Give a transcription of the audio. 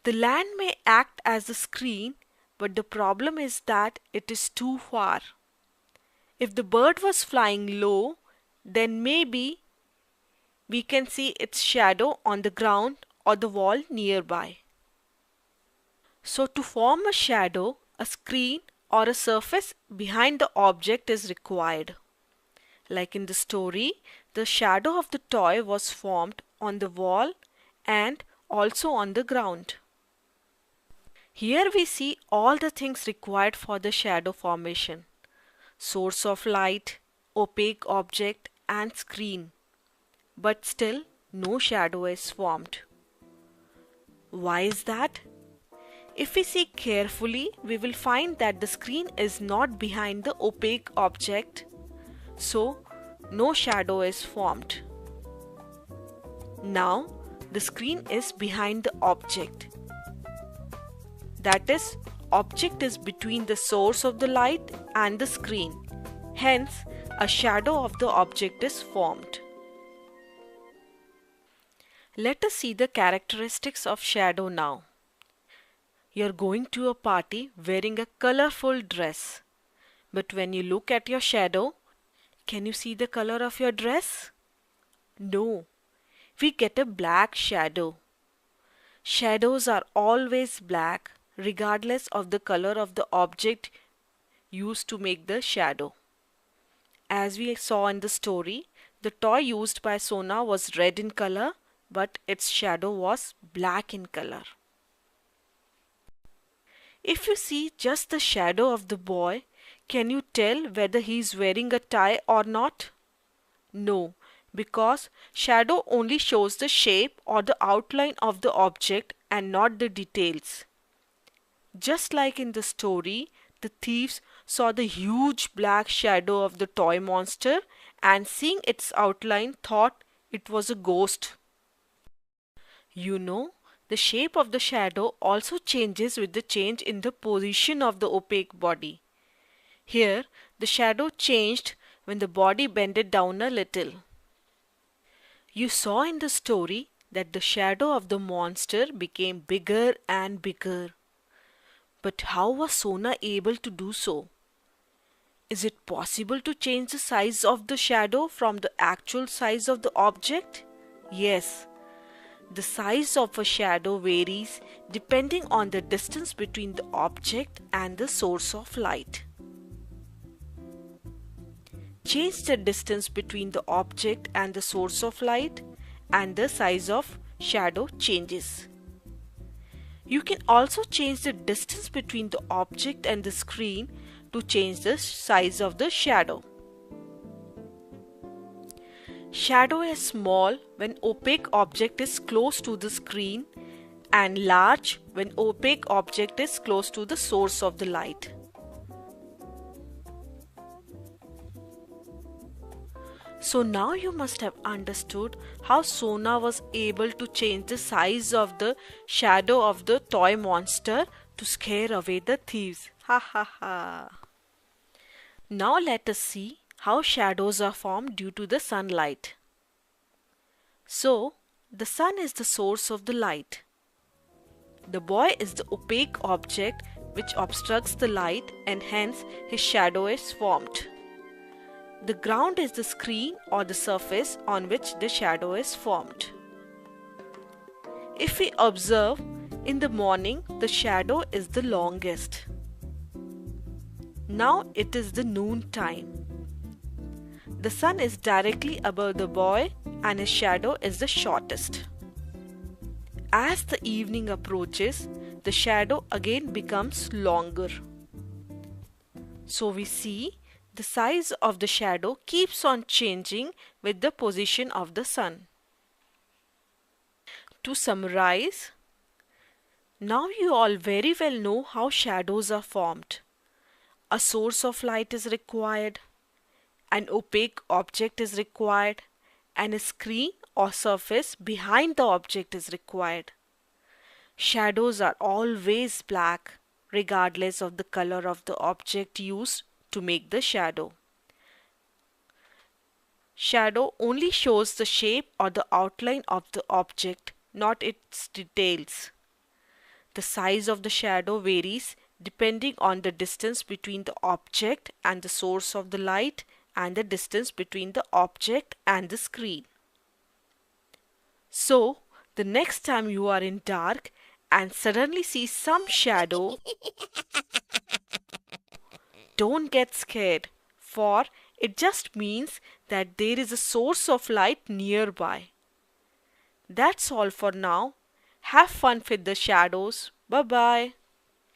The land may act as a screen, but the problem is that it is too far. If the bird was flying low, then maybe we can see its shadow on the ground or the wall nearby. So to form a shadow, a screen or a surface behind the object is required. Like in the story, the shadow of the toy was formed on the wall and also on the ground. Here we see all the things required for the shadow formation: source of light, opaque object and screen. But still no shadow is formed. Why is that? If we see carefully, we will find that the screen is not behind the opaque object, so no shadow is formed. Now the screen is behind the object. That is, object is between the source of the light and the screen. Hence, a shadow of the object is formed. Let us see the characteristics of shadow now. You are going to a party wearing a colorful dress. But when you look at your shadow, can you see the color of your dress? No. We get a black shadow. Shadows are always black, regardless of the color of the object used to make the shadow. As we saw in the story, the toy used by Sona was red in color, but its shadow was black in color. If you see just the shadow of the boy, can you tell whether he is wearing a tie or not? No, because shadow only shows the shape or the outline of the object and not the details. Just like in the story, the thieves saw the huge black shadow of the toy monster and seeing its outline thought it was a ghost. You know, the shape of the shadow also changes with the change in the position of the opaque body. Here, the shadow changed when the body bended down a little. You saw in the story that the shadow of the monster became bigger and bigger. But how was Sona able to do so? Is it possible to change the size of the shadow from the actual size of the object? Yes. The size of a shadow varies depending on the distance between the object and the source of light. Change the distance between the object and the source of light, and the size of shadow changes. You can also change the distance between the object and the screen to change the size of the shadow. Shadow is small when opaque object is close to the screen and large when opaque object is close to the source of the light. So now you must have understood how Sona was able to change the size of the shadow of the toy monster to scare away the thieves. Ha ha ha. Now let us see how shadows are formed due to the sunlight. So, the sun is the source of the light. The boy is the opaque object which obstructs the light and hence his shadow is formed. The ground is the screen or the surface on which the shadow is formed. If we observe, in the morning the shadow is the longest. Now it is the noon time. The sun is directly above the boy and his shadow is the shortest. As the evening approaches, the shadow again becomes longer. So we see the size of the shadow keeps on changing with the position of the sun. To summarize, now you all very well know how shadows are formed. A source of light is required, an opaque object is required, and a screen or surface behind the object is required. Shadows are always black, regardless of the color of the object used to make the shadow. Shadow only shows the shape or the outline of the object, not its details. The size of the shadow varies depending on the distance between the object and the source of the light and the distance between the object and the screen. So, the next time you are in dark and suddenly see some shadow, don't get scared, for it just means that there is a source of light nearby. That's all for now. Have fun with the shadows. Bye bye.